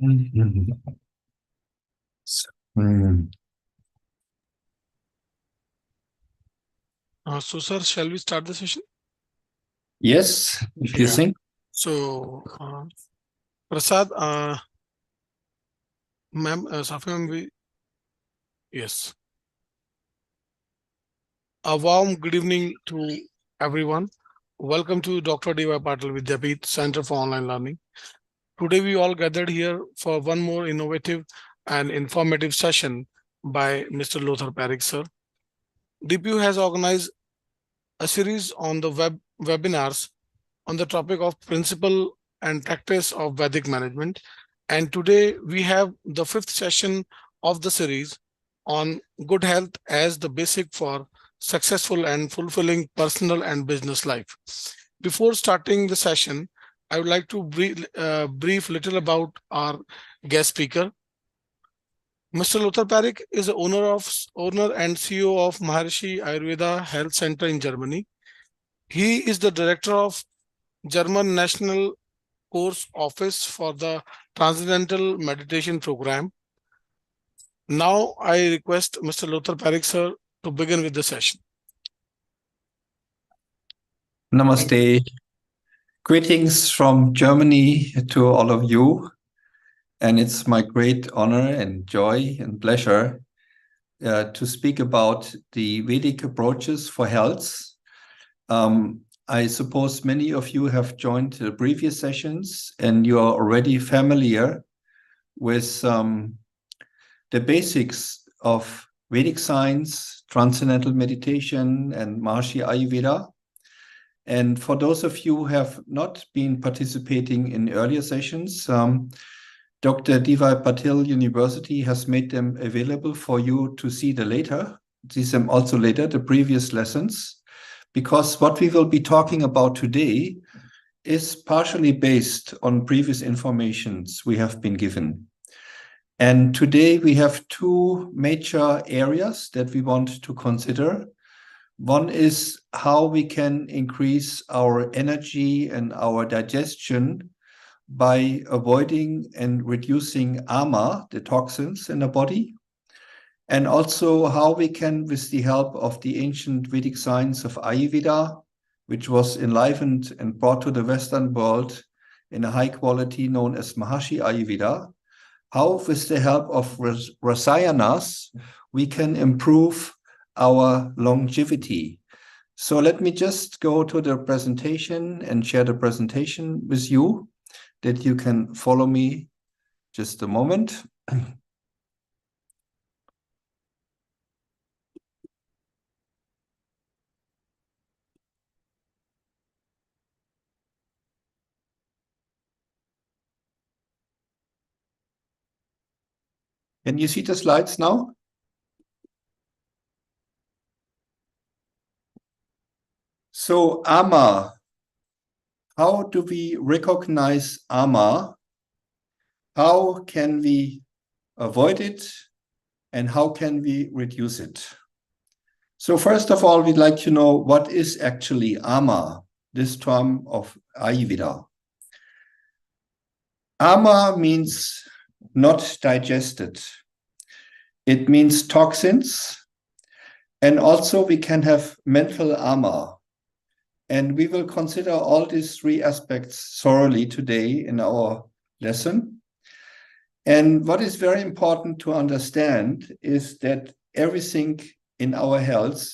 Mm. So, sir, shall we start the session? Yes, if you Yeah. think. So, Prasad, ma'am, Safi ma'am, yes. A warm good evening to everyone. Welcome to Dr. D.Y. Patil Vidyapith Center for Online Learning. Today, we all gathered here for one more innovative and informative session by Mr. Lothar Parik, sir. DPU has organized a series on the webinars on the topic of principle and practice of Vedic management. And today we have the fifth session of the series on good health as the basic for successful and fulfilling personal and business life. Before starting the session, I would like to brief little about our guest speaker. Mr. Lothar Parik is the owner and CEO of Maharishi Ayurveda Health Center in Germany. He is the director of German National Course Office for the Transcendental Meditation Program. Now I request Mr. Lothar Parik, sir, to begin with the session. Namaste. Greetings from Germany to all of you. And it's my great honor and joy and pleasure to speak about the Vedic approaches for health. I suppose many of you have joined the previous sessions and you are already familiar with the basics of Vedic science, transcendental meditation, and Maharishi Ayurveda. And for those of you who have not been participating in earlier sessions, Dr. D.Y. Patil University has made them available for you to see them also later, the previous lessons, because what we will be talking about today is partially based on previous informations we have been given. And today we have two major areas that we want to consider. One is how we can increase our energy and our digestion by avoiding and reducing ama, the toxins in the body, and also how we can, with the help of the ancient Vedic science of Ayurveda, which was enlivened and brought to the Western world in a high quality known as Maharishi Ayurveda, how with the help of rasayanas, we can improve our longevity. So let me just go to the presentation and share the presentation with you that you can follow me just a moment. Can you see the slides now? So ama, how do we recognize ama? How can we avoid it? And how can we reduce it? So first of all, we'd like to know what is actually ama, this term of Ayurveda. Ama means not digested. It means toxins. And also we can have mental ama. And we will consider all these three aspects thoroughly today in our lesson. And what is very important to understand is that everything in our health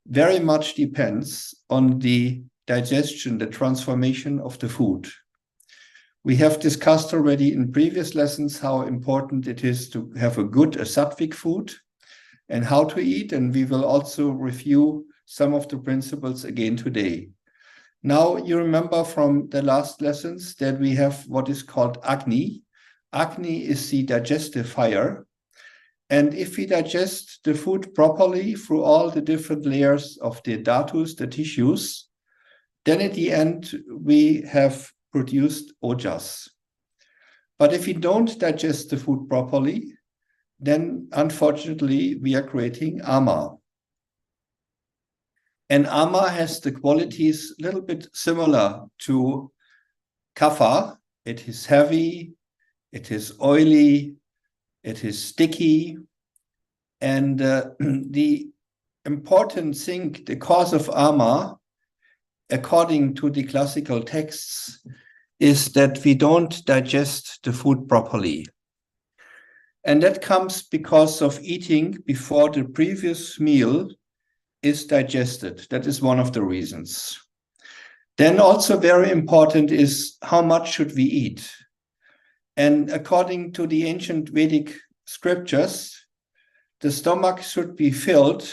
very much depends on the digestion, the transformation of the food. We have discussed already in previous lessons how important it is to have a good sattvic food and how to eat, and we will also review some of the principles again today. Now, you remember from the last lessons that we have what is called Agni. Agni is the digestive fire. And if we digest the food properly through all the different layers of the dhatus, the tissues, then at the end, we have produced ojas. But if we don't digest the food properly, then unfortunately, we are creating ama. And ama has the qualities a little bit similar to kapha. It is heavy, it is oily, it is sticky, and the important thing, the cause of ama, according to the classical texts, is that we don't digest the food properly. And that comes because of eating before the previous meal is digested. That is one of the reasons. Then also very important is how much should we eat? And according to the ancient Vedic scriptures, the stomach should be filled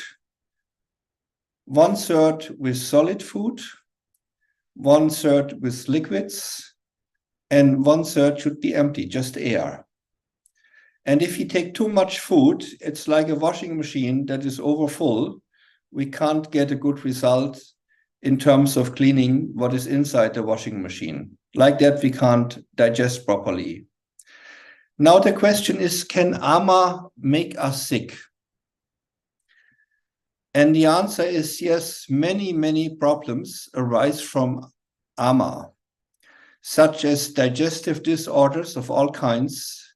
1/3 with solid food, 1/3 with liquids, and 1/3 should be empty, just air. And if you take too much food, it's like a washing machine that is overfull. We can't get a good result in terms of cleaning what is inside the washing machine. Like that, we can't digest properly. Now the question is, can ama make us sick? And the answer is yes, many problems arise from ama, such as digestive disorders of all kinds,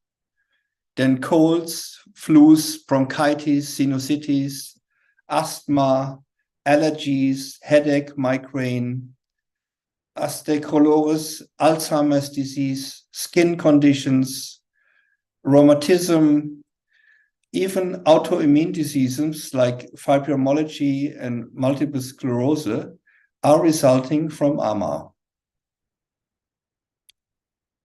then colds, flus, bronchitis, sinusitis, asthma, allergies, headache, migraine, osteoarthritis, Alzheimer's disease, skin conditions, rheumatism, even autoimmune diseases like fibromyalgia and multiple sclerosis are resulting from ama.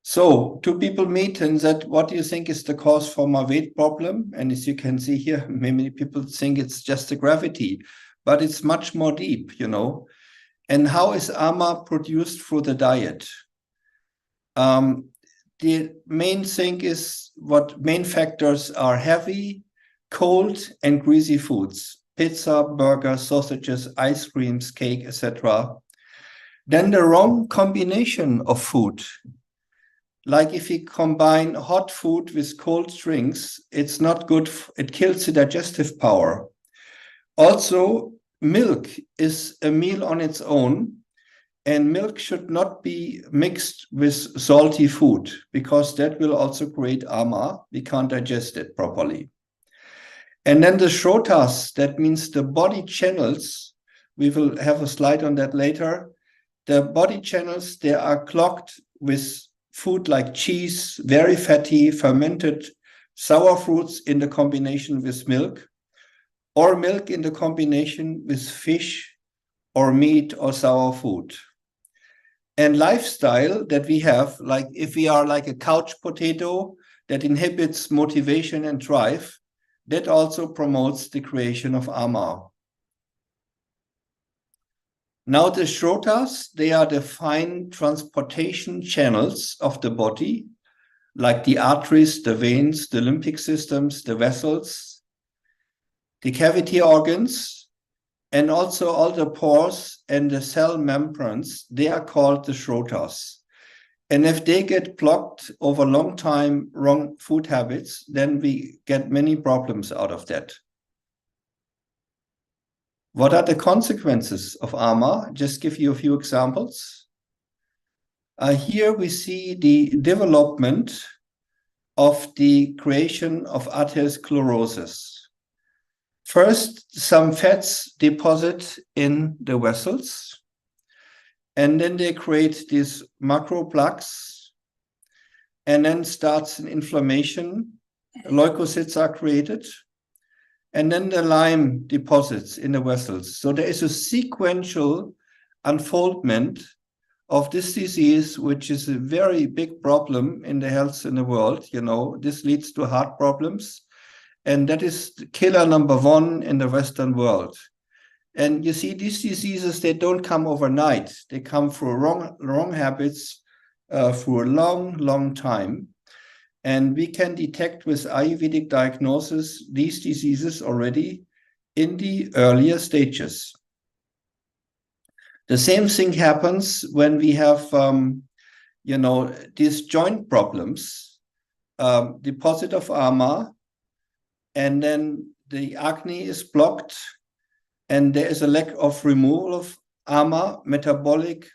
So two people meet and said, what do you think is the cause for my weight problem? And as you can see here, many people think it's just the gravity, but it's much more deep, you know. And how is ama produced through the diet? The main thing is what main factors are heavy, cold, and greasy foods, pizza, burgers, sausages, ice creams, cake, etc. Then the wrong combination of food. Like if you combine hot food with cold drinks, it's not good. It kills the digestive power. Also, milk is a meal on its own, and milk should not be mixed with salty food because that will also create ama. We can't digest it properly. And then the shrotas, that means the body channels. We will have a slide on that later. The body channels, they are clogged with food like cheese, very fatty, fermented sour fruits in the combination with milk, or milk in the combination with fish or meat or sour food. And lifestyle that we have, like if we are like a couch potato that inhibits motivation and drive, that also promotes the creation of ama. Now the shrotas, they are the fine transportation channels of the body, like the arteries, the veins, the lymphatic systems, the vessels, the cavity organs, and also all the pores and the cell membranes. They are called the shrotas. And if they get blocked over a long time, wrong food habits, then we get many problems out of that. What are the consequences of ama? Just give you a few examples. Here we see the development of the creation of atherosclerosis. First, some fats deposit in the vessels, and then they create these macro plaques, and then starts an inflammation. Leukocytes are created, and then the lime deposits in the vessels. So there is a sequential unfoldment of this disease, which is a very big problem in the health in the world. You know, this leads to heart problems, and that is killer number one in the Western world. And you see, these diseases, they don't come overnight. They come through wrong habits for a long time. And we can detect with Ayurvedic diagnosis these diseases already in the earlier stages. The same thing happens when we have, these joint problems, deposit of ama, and then the acne is blocked, and there is a lack of removal of ama, metabolic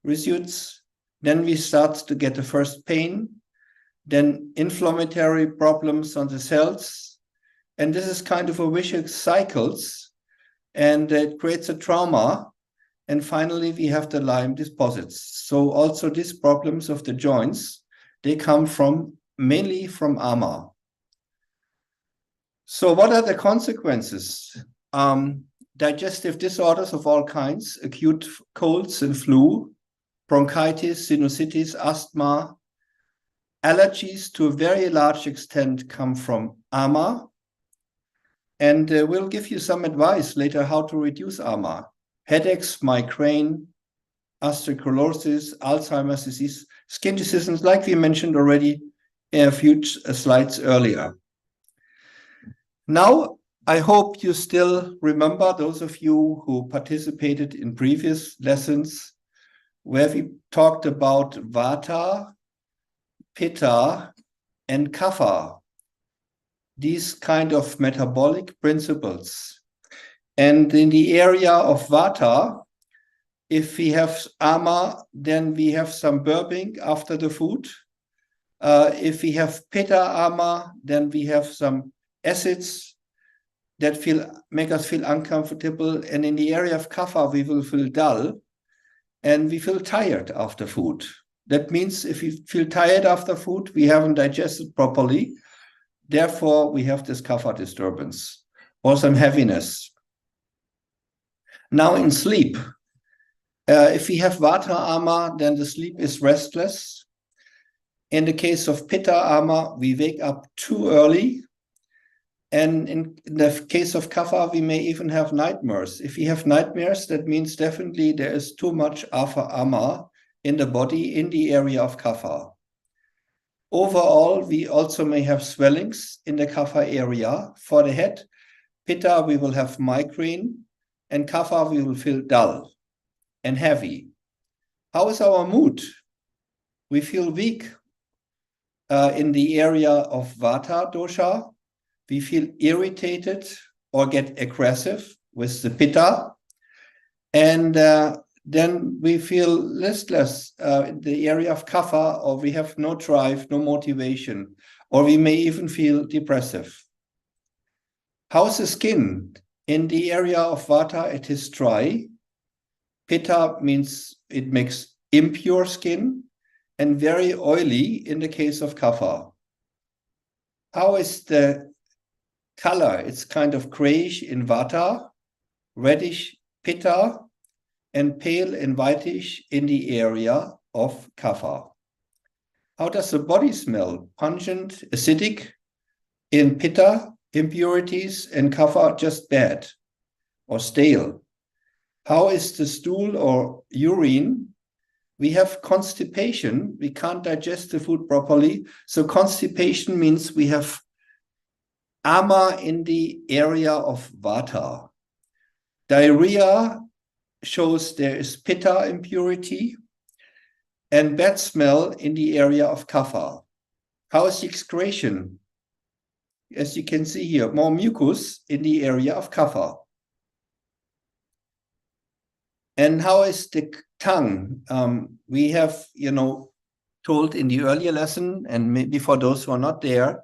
residues. Then we start to get the first pain. then inflammatory problems on the cells. And this is kind of a vicious cycles, and it creates a trauma. And finally, we have the Lyme deposits. So also these problems of the joints, they come mainly from AMA. So what are the consequences? Digestive disorders of all kinds, acute colds and flu, bronchitis, sinusitis, asthma, allergies to a very large extent come from AMA. And we'll give you some advice later how to reduce AMA. Headaches, migraine, osteoporosis, Alzheimer's disease, skin diseases, like we mentioned already in a few slides earlier. Now, I hope you still remember, those of you who participated in previous lessons, where we talked about Vata, Pitta, and Kapha, these kind of metabolic principles. And in the area of Vata, if we have AMA, then we have some burping after the food. If we have Pitta AMA, then we have some acids that make us feel uncomfortable. And in the area of Kapha, we will feel dull and we feel tired after food. That means if we feel tired after food, we haven't digested properly. Therefore, we have this Kapha disturbance or some heaviness. Now in sleep, if we have Vata AMA, then the sleep is restless. In the case of Pitta AMA, we wake up too early. And in the case of Kapha, we may even have nightmares. If we have nightmares, that means definitely there is too much Alpha AMA in the body in the area of Kapha. Overall, we also may have swellings in the Kapha area. For the head, Pitta, we will have migraine, and Kapha, we will feel dull and heavy. How is our mood? We feel weak in the area of Vata dosha. We feel irritated or get aggressive with the Pitta. And then we feel listless in the area of Kapha, or we have no drive, no motivation, or we may even feel depressive. How's the skin? In the area of Vata, it is dry. Pitta means it makes impure skin, and very oily in the case of Kapha. How is the color? It's kind of grayish in Vata, reddish Pitta, and pale and whitish in the area of Kapha. How does the body smell? Pungent, acidic in Pitta, impurities, and Kapha just bad or stale. How is the stool or urine? We have constipation. We can't digest the food properly. So constipation means we have AMA in the area of Vata. Diarrhea shows there is Pitta impurity, and bad smell in the area of Kapha. How is the excretion? As you can see here, more mucus in the area of Kapha. And how is the tongue? We have, told in the earlier lesson, and maybe for those who are not there,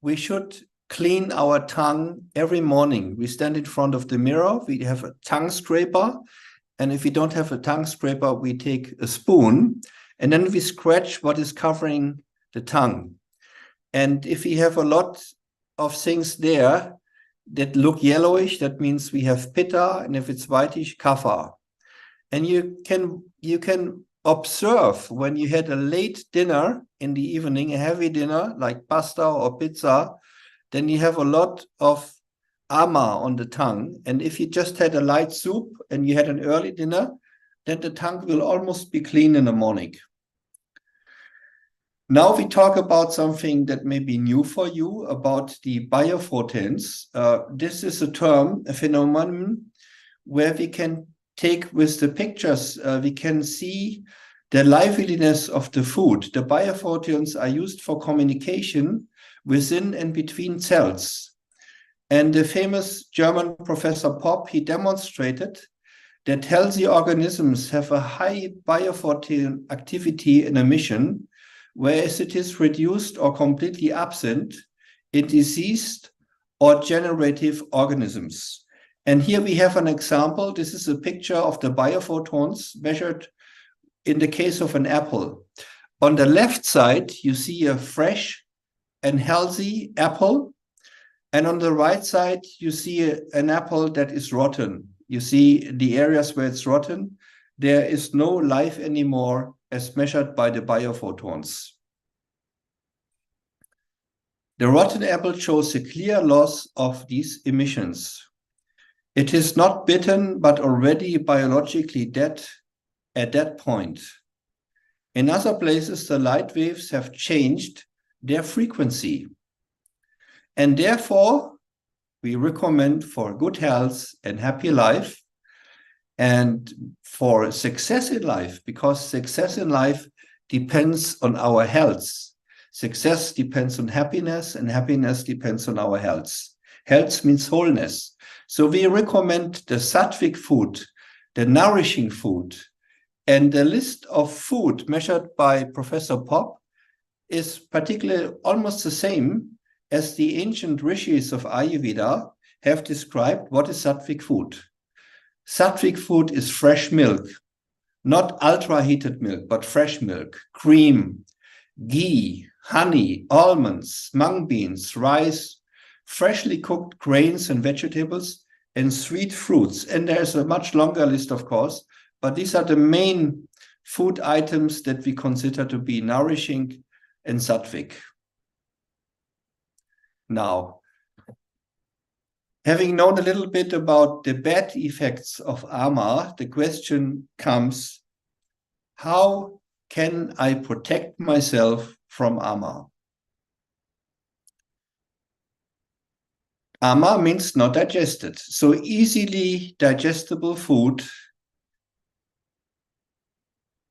we should clean our tongue every morning. We stand in front of the mirror, we have a tongue scraper, and if we don't have a tongue scraper, we take a spoon, and then we scratch what is covering the tongue. And if we have a lot of things there that look yellowish, that means we have Pitta, and if it's whitish, Kapha. And you can observe when you had a late dinner in the evening, a heavy dinner like pasta or pizza, then you have a lot of AMA on the tongue. And if you just had a light soup and you had an early dinner, then the tongue will almost be clean in the morning. Now we talk about something that may be new for you, about the biophotons. This is a term, a phenomenon, where we can take with the pictures, we can see the liveliness of the food. The biophotons are used for communication within and between cells. And the famous German Professor Popp, he demonstrated that healthy organisms have a high biophoton activity and emission whereas it is reduced or completely absent in diseased or generative organisms. And here we have an example. This is a picture of the biophotons measured in the case of an apple. On the left side, you see a fresh and healthy apple. And on the right side, you see an apple that is rotten. You see the areas where it's rotten. There is no life anymore as measured by the biophotons. The rotten apple shows a clear loss of these emissions. It is not bitten, but already biologically dead at that point. In other places, the light waves have changed their frequency. And therefore, we recommend for good health and happy life and for success in life, because success in life depends on our health. Success depends on happiness, and happiness depends on our health. Health means wholeness. So we recommend the sattvic food, the nourishing food, and the list of food measured by Professor Pop is particularly almost the same as the ancient rishis of Ayurveda have described what is sattvic food. Sattvic food is fresh milk, not ultra-heated milk, but fresh milk, cream, ghee, honey, almonds, mung beans, rice, freshly cooked grains and vegetables, and sweet fruits. And there's a much longer list, of course, but these are the main food items that we consider to be nourishing and sattvic. Now, having known a little bit about the bad effects of ama, the question comes, how can I protect myself from ama? Ama means not digested. So easily digestible food,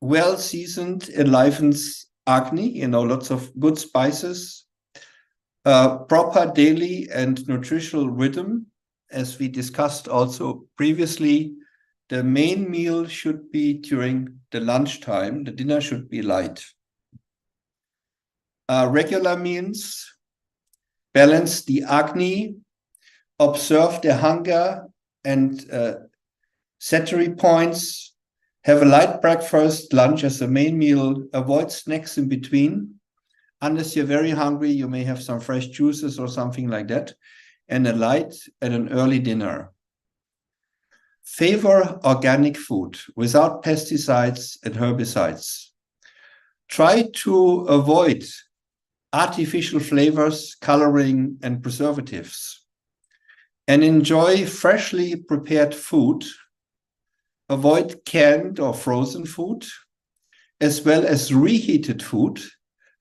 well seasoned, enlivens Agni, lots of good spices, proper daily and nutritional rhythm. As we discussed also previously, the main meal should be during the lunchtime. The dinner should be light. Regular meals, balance the Agni, observe the hunger and satiety points, have a light breakfast, lunch as a main meal, avoid snacks in between. Unless you're very hungry, you may have some fresh juices or something like that, and a light and an early dinner. Favor organic food without pesticides and herbicides. Try to avoid artificial flavors, coloring, and preservatives. And enjoy freshly prepared food. Avoid canned or frozen food, as well as reheated food.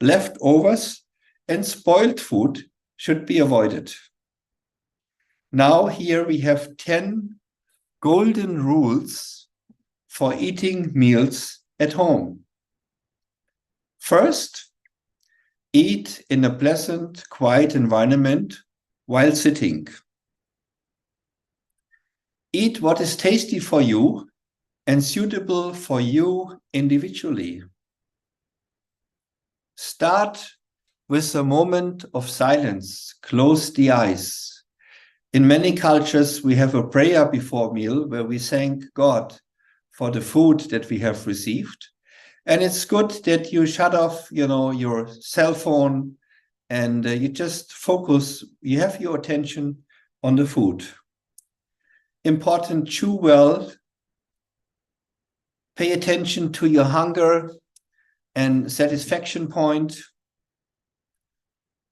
Leftovers and spoiled food should be avoided. Now here we have 10 golden rules for eating meals at home. First, eat in a pleasant, quiet environment while sitting. Eat what is tasty for you and suitable for you individually. Start with a moment of silence. Close the eyes. In many cultures, we have a prayer before meal where we thank God for the food that we have received. And it's good that you shut off, your cell phone and you just focus, you have your attention on the food. Important, chew well, pay attention to your hunger and satisfaction point.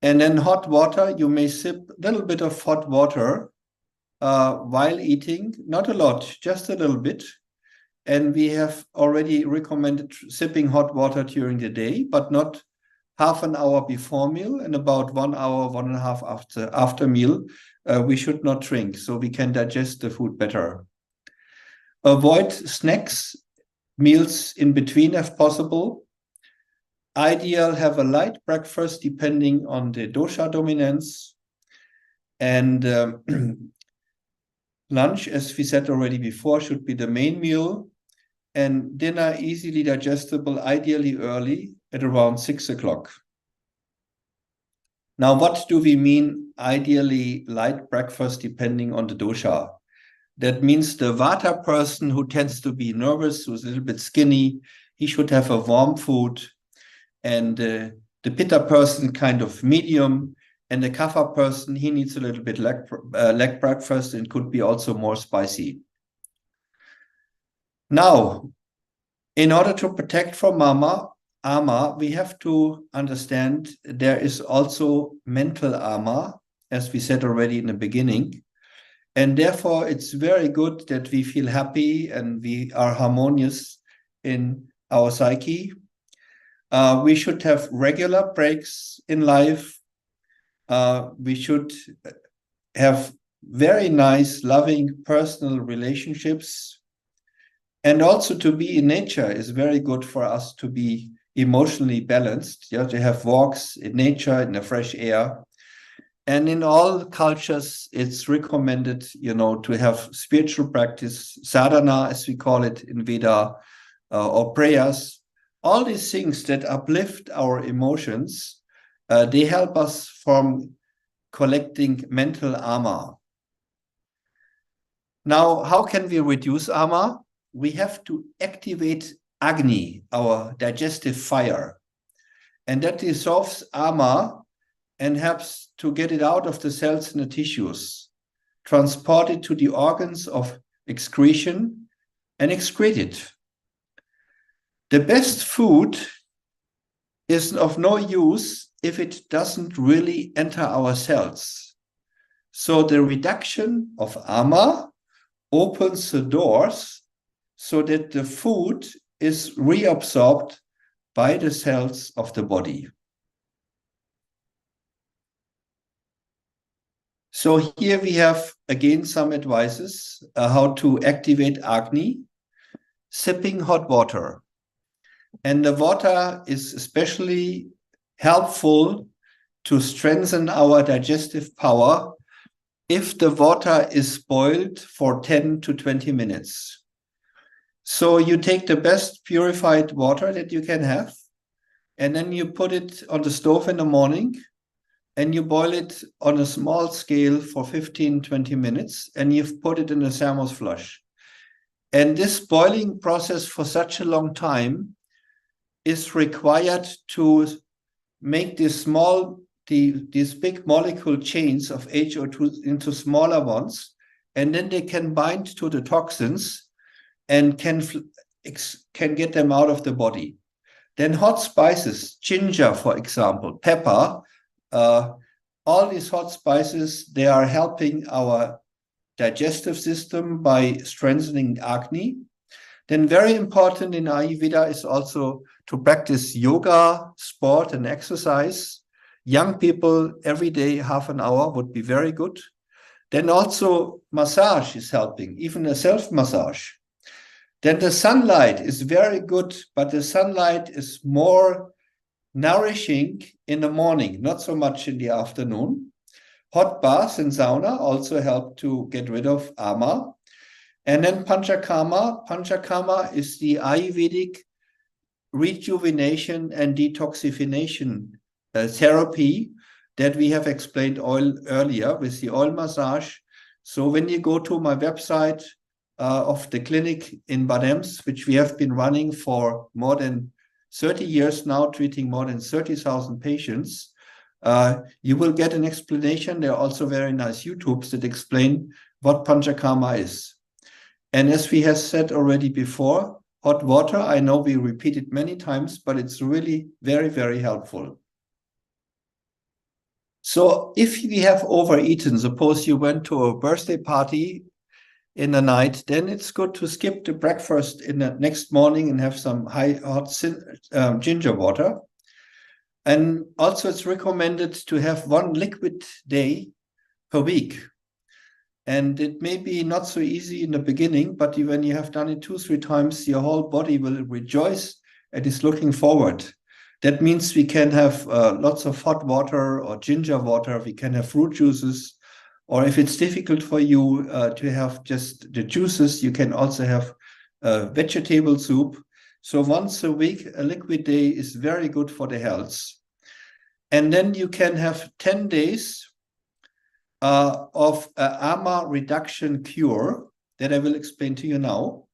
And then hot water, you may sip a little bit of hot water while eating, not a lot, just a little bit. And we have already recommended sipping hot water during the day, but not half an hour before meal and about 1 hour, 1.5 after meal. We should not drink, so we can digest the food better. Avoid snacks, meals in between if possible. Ideal, have a light breakfast depending on the dosha dominance. And lunch, as we said already before, should be the main meal. And dinner easily digestible, ideally early, at around 6 o'clock. Now, what do we mean ideally light breakfast depending on the dosha? That means the Vata person who tends to be nervous, who's a little bit skinny, he should have a warm food. And the Pitta person kind of medium. And the Kapha person, he needs a little bit light breakfast and could be also more spicy. Now, in order to protect from ama, we have to understand there is also mental ama, as we said already in the beginning. And therefore, it's very good that we feel happy and we are harmonious in our psyche. We should have regular breaks in life. We should have very nice, loving personal relationships. And also to be in nature is very good for us to be emotionally balanced, to have walks in nature, in the fresh air. And in all cultures, it's recommended, to have spiritual practice, sadhana, as we call it in Veda, or prayers. All these things that uplift our emotions, they help us from collecting mental ama. Now, how can we reduce ama? We have to activate Agni, our digestive fire. And that dissolves ama and helps to get it out of the cells and the tissues, transport it to the organs of excretion, and excrete it. The best food is of no use if it doesn't really enter our cells. So the reduction of ama opens the doors so that the food is reabsorbed by the cells of the body. So here we have again some advices how to activate Agni, sipping hot water. And the water is especially helpful to strengthen our digestive power if the water is boiled for 10 to 20 minutes. So you take the best purified water that you can have, and then you put it on the stove in the morning, and you boil it on a small scale for 15, 20 minutes, and you've put it in a thermos flush. And this boiling process for such a long time is required to make these big molecule chains of HO2 into smaller ones, and then they can bind to the toxins and can get them out of the body. Then hot spices, ginger, for example, pepper, all these hot spices, they are helping our digestive system by strengthening Agni. Then very important in Ayurveda is also to practice yoga, sport, and exercise. Young people, every day, half an hour would be very good. Then also massage is helping, even a self-massage. Then the sunlight is very good, but the sunlight is more nourishing in the morning, not so much in the afternoon. Hot baths and sauna also help to get rid of ama. And then panchakarma. Panchakarma is the Ayurvedic rejuvenation and detoxification therapy that we have explained earlier with the oil massage. So when you go to my website of the clinic in Bad Ems, which we have been running for more than 30 years now, treating more than 30,000 patients, you will get an explanation. There are also very nice YouTubes that explain what panchakarma is. And as we have said already before, hot water, I know we repeat it many times, but it's really very, very helpful. So if we have overeaten, suppose you went to a birthday party in the night, then it's good to skip the breakfast in the next morning and have some hot ginger water. And also it's recommended to have one liquid day per week. And it may be not so easy in the beginning, but when you have done it 2-3 times, your whole body will rejoice and is looking forward. That means we can have lots of hot water or ginger water. We can have fruit juices. Or if it's difficult for you to have just the juices, you can also have vegetable soup. So once a week, a liquid day is very good for the health. And then you can have 10 days of AMA reduction cure that I will explain to you now.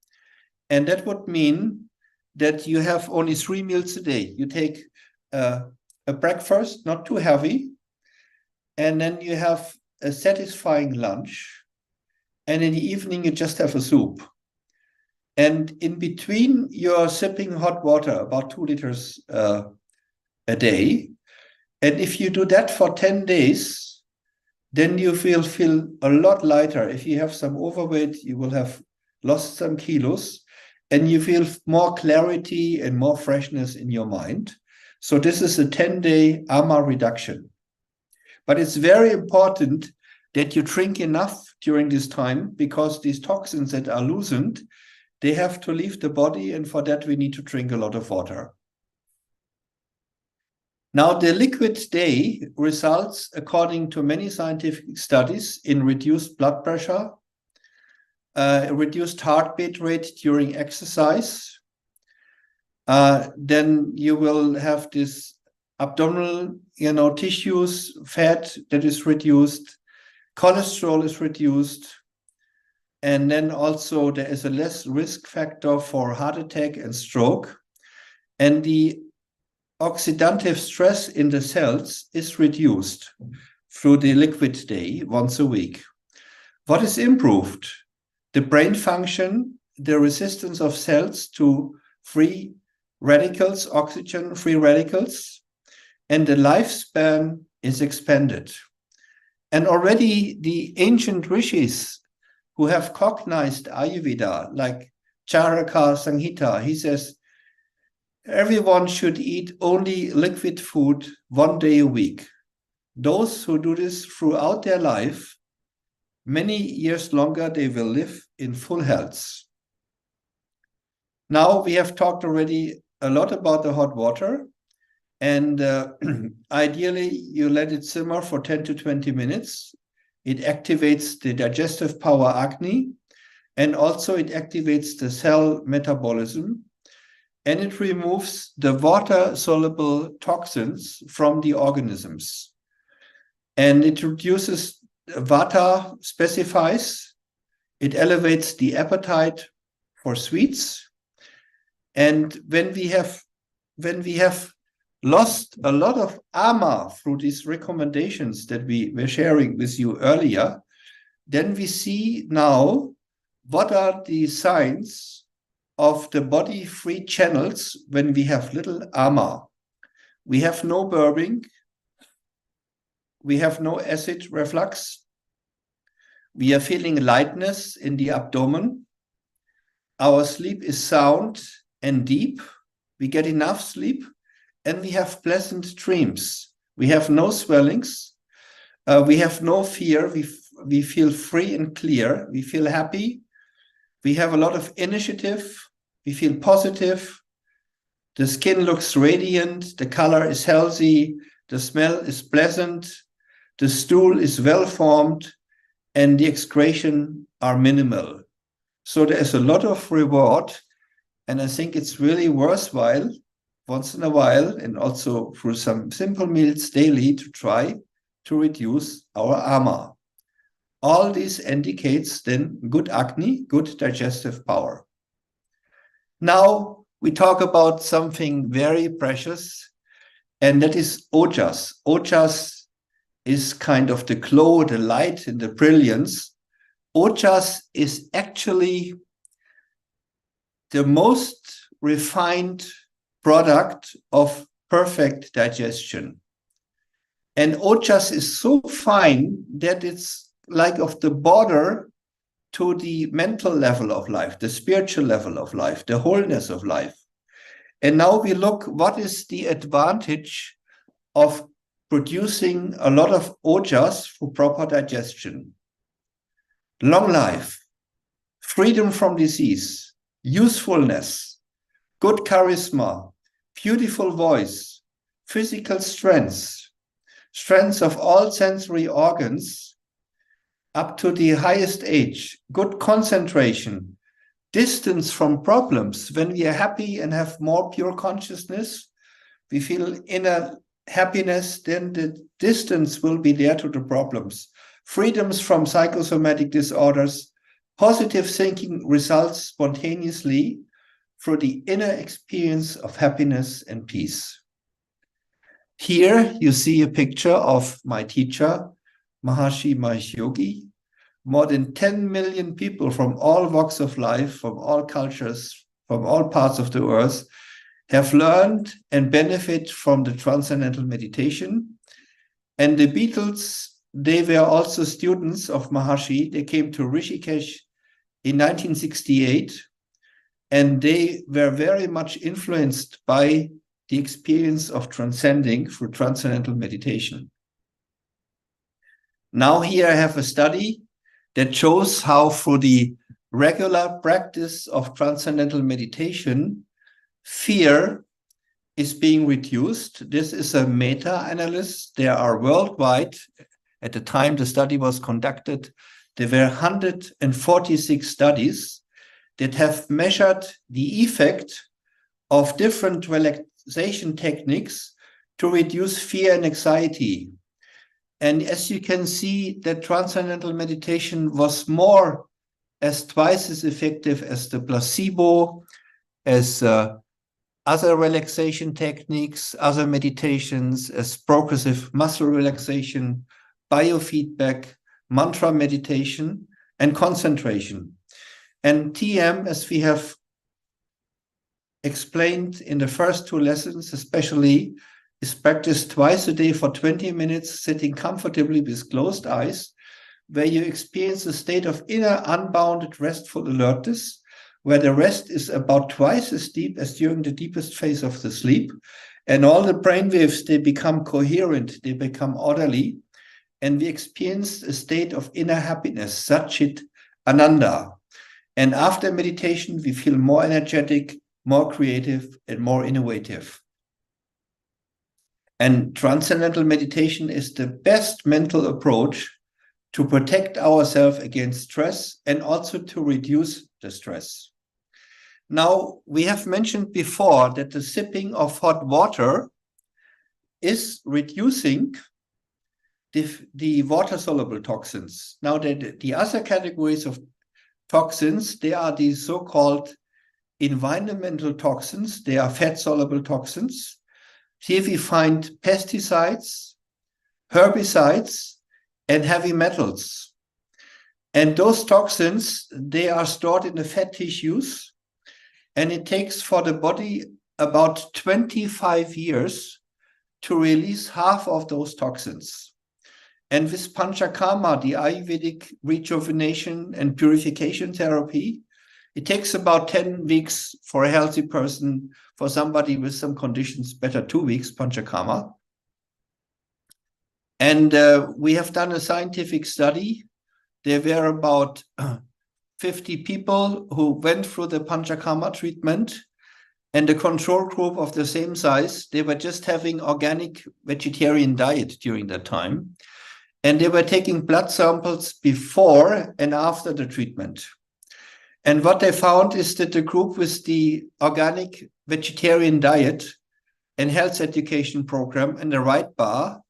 And that would mean that you have only 3 meals a day. You take a breakfast, not too heavy, and then you have a satisfying lunch. And in the evening, you just have a soup. And in between, you're sipping hot water, about 2 liters a day. And if you do that for 10 days, then you feel a lot lighter. If you have some overweight, you will have lost some kilos, and you feel more clarity and more freshness in your mind. So this is a 10-day AMA reduction. But it's very important that you drink enough during this time, because these toxins that are loosened, they have to leave the body, and for that we need to drink a lot of water. Now, the liquid day results, according to many scientific studies, in reduced blood pressure, reduced heartbeat rate during exercise. Then you will have this abdominal, tissues, fat that is reduced, cholesterol is reduced, and then also there is a less risk factor for heart attack and stroke. And the oxidative stress in the cells is reduced through the liquid day once a week. What is improved? The brain function, the resistance of cells to free radicals, oxygen-free radicals, and the lifespan is expanded. And already the ancient rishis who have cognized Ayurveda, like Charaka Samhita, he says, everyone should eat only liquid food 1 day a week. Those who do this throughout their life, many years longer, they will live in full health. Now we have talked already a lot about the hot water, and ideally you let it simmer for 10 to 20 minutes. It activates the digestive power Agni, and also it activates the cell metabolism, and it removes the water-soluble toxins from the organisms. And it reduces Vata, specifies, it elevates the appetite for sweets. And when we have lost a lot of AMA through these recommendations that we were sharing with you earlier, then we see now what are the signs of the body-free channels when we have little AMA. We have no burping, we have no acid reflux, we are feeling lightness in the abdomen, our sleep is sound and deep, we get enough sleep, and we have pleasant dreams. We have no swellings, we have no fear, we feel free and clear, we feel happy, we have a lot of initiative, we feel positive, the skin looks radiant, the color is healthy, the smell is pleasant, the stool is well formed, and the excretion are minimal. So there's a lot of reward, and I think it's really worthwhile once in a while, and also through some simple meals daily, to try to reduce our AMA. All this indicates then good Agni, good digestive power. Now we talk about something very precious, and that is Ojas. Ojas is kind of the glow, the light, and the brilliance. Ojas is actually the most refined product of perfect digestion. And Ojas is so fine that it's like of the border to the mental level of life, the spiritual level of life, the wholeness of life. And now we look, what is the advantage of producing a lot of ojas for proper digestion? Long life, freedom from disease, usefulness, good charisma, beautiful voice, physical strength, strength of all sensory organs up to the highest age, good concentration, distance from problems. When we are happy and have more pure consciousness, we feel inner happiness, then the distance will be there to the problems. Freedoms from psychosomatic disorders, positive thinking results spontaneously through the inner experience of happiness and peace. Here you see a picture of my teacher, Maharishi Mahesh Yogi. More than 10 million people from all walks of life, from all cultures, from all parts of the earth, have learned and benefit from the transcendental meditation. And the Beatles, they were also students of Maharishi. They came to Rishikesh in 1968, and they were very much influenced by the experience of transcending through transcendental meditation. Now here I have a study that shows how through the regular practice of transcendental meditation, fear is being reduced. This is a meta-analysis. There are worldwide, at the time the study was conducted, there were 146 studies that have measured the effect of different relaxation techniques to reduce fear and anxiety. And as you can see, that transcendental meditation was more as twice as effective as the placebo, as other relaxation techniques, other meditations, as progressive muscle relaxation, biofeedback, mantra meditation, and concentration. And TM, as we have explained in the first two lessons, especially, is practiced twice a day for 20 minutes, sitting comfortably with closed eyes, where you experience a state of inner unbounded restful alertness, where the rest is about twice as deep as during the deepest phase of the sleep. And all the brain waves, they become coherent, they become orderly, and we experience a state of inner happiness, Satchit Ananda. And after meditation, we feel more energetic, more creative, and more innovative. And transcendental meditation is the best mental approach to protect ourselves against stress and also to reduce the stress. Now, we have mentioned before that the sipping of hot water is reducing the water-soluble toxins. Now, the other categories of toxins, they are the so-called environmental toxins. They are fat-soluble toxins. Here we find pesticides, herbicides, and heavy metals. And those toxins, they are stored in the fat tissues, and it takes for the body about 25 years to release half of those toxins. And with Panchakarma, the Ayurvedic rejuvenation and purification therapy, it takes about 10 weeks for a healthy person. For somebody with some conditions, better 2 weeks, Panchakarma. And we have done a scientific study. There were about 50 people who went through the Panchakarma treatment, and the control group of the same size, they were just having organic vegetarian diet during that time. And they were taking blood samples before and after the treatment. And what they found is that the group with the organic vegetarian diet and health education program in the right bar,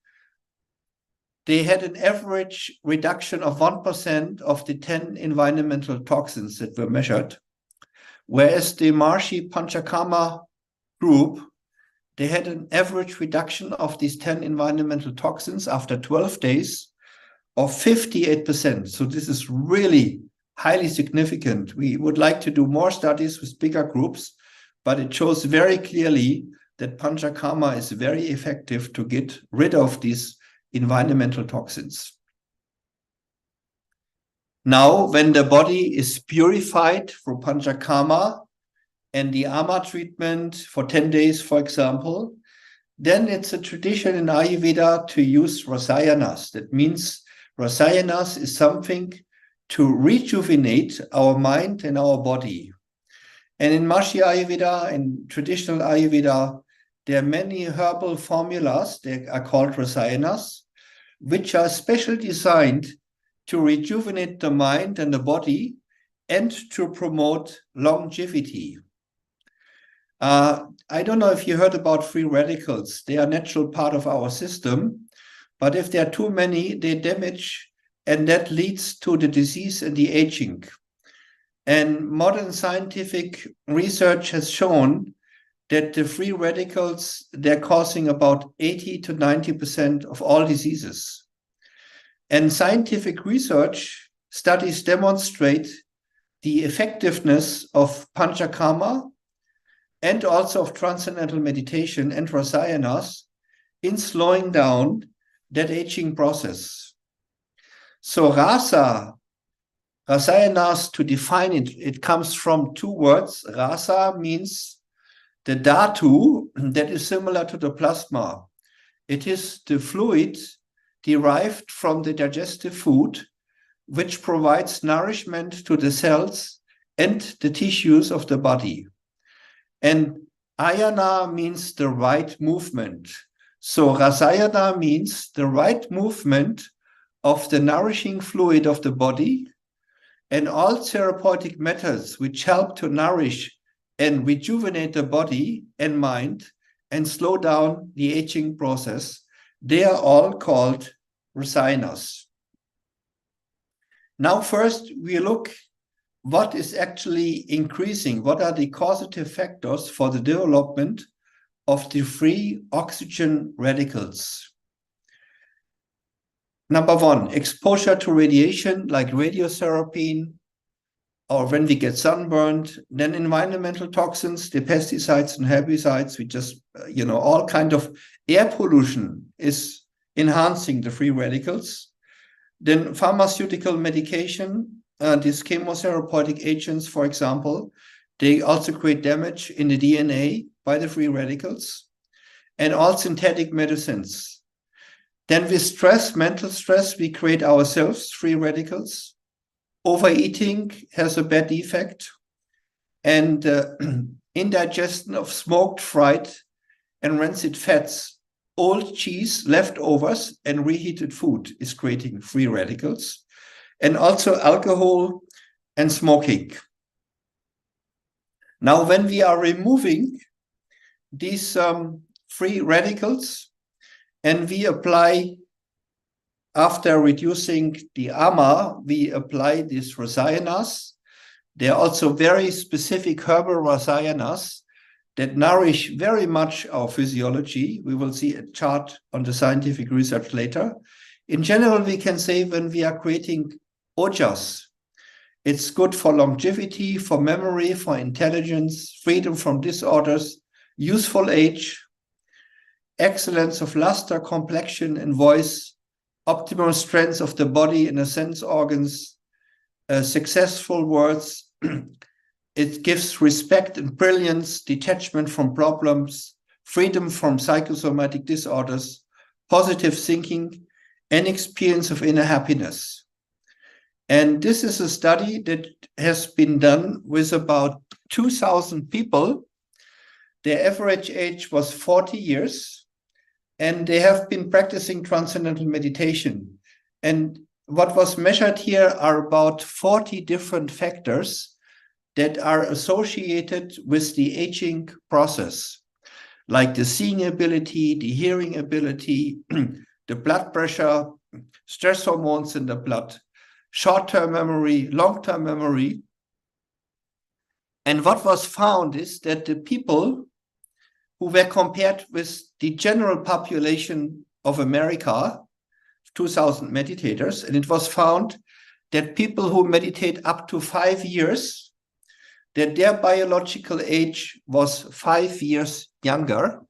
they had an average reduction of 1% of the 10 environmental toxins that were measured. Whereas the Maharishi Panchakarma group, they had an average reduction of these 10 environmental toxins after 12 days of 58%. So this is really highly significant. We would like to do more studies with bigger groups, but it shows very clearly that Panchakarma is very effective to get rid of these environmental toxins. Now, when the body is purified through Panchakarma and the Ama treatment for 10 days, for example, then it's a tradition in Ayurveda to use rasayanas. That means rasayanas is something to rejuvenate our mind and our body. And in Maharishi Ayurveda and traditional Ayurveda, there are many herbal formulas that are called rasayanas, which are specially designed to rejuvenate the mind and the body and to promote longevity. I don't know if you heard about free radicals. They are a natural part of our system, but if there are too many, they damage, and that leads to the disease and the aging. And modern scientific research has shown that the free radicals, they're causing about 80 to 90% of all diseases. And scientific research studies demonstrate the effectiveness of panchakarma and also of transcendental meditation and rasayanas in slowing down that aging process. So rasayanas, to define it, it comes from two words. Rasa means the dhatu that is similar to the plasma. It is the fluid derived from the digestive food, which provides nourishment to the cells and the tissues of the body. And ayana means the right movement. So rasayana means the right movement of the nourishing fluid of the body, and all therapeutic methods which help to nourish and rejuvenate the body and mind and slow down the aging process, they are all called rasayanas. Now first we look what is actually increasing, what are the causative factors for the development of the free oxygen radicals. Number one, exposure to radiation like radiotherapy, or when we get sunburned, then environmental toxins, the pesticides and herbicides, we just, all kind of air pollution is enhancing the free radicals. Then pharmaceutical medication, these chemotherapeutic agents, for example, they also create damage in the DNA by the free radicals, and all synthetic medicines. Then with stress, mental stress, we create ourselves free radicals. Overeating has a bad effect, and indigestion of smoked, fried, and rancid fats, old cheese, leftovers, and reheated food is creating free radicals, and also alcohol and smoking. Now, when we are removing these free radicals and we apply, after reducing the ama, we apply these rasayanas. There are also very specific herbal rasayanas that nourish very much our physiology. We will see a chart on the scientific research later. In general, we can say when we are creating ojas, it's good for longevity, for memory, for intelligence, freedom from disorders, useful age, excellence of luster, complexion, and voice, optimal strength of the body and the sense organs, successful words. It gives respect and brilliance, detachment from problems, freedom from psychosomatic disorders, positive thinking, and experience of inner happiness. And this is a study that has been done with about 2,000 people. Their average age was 40 years, and they have been practicing transcendental meditation. And what was measured here are about 40 different factors that are associated with the aging process, like the seeing ability, the hearing ability, the blood pressure, stress hormones in the blood, short-term memory, long-term memory. And what was found is that the people who were compared with the general population of America, 2,000 meditators, and it was found that people who meditate up to 5 years, that their biological age was 5 years younger.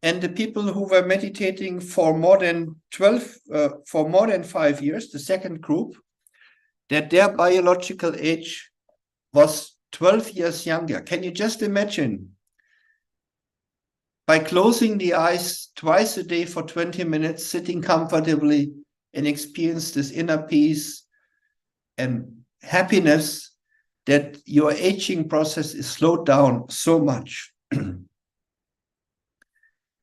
And the people who were meditating for more than 5 years, the second group, that their biological age was 12 years younger. Can you just imagine? By closing the eyes twice a day for 20 minutes, sitting comfortably and experience this inner peace and happiness, that your aging process is slowed down so much.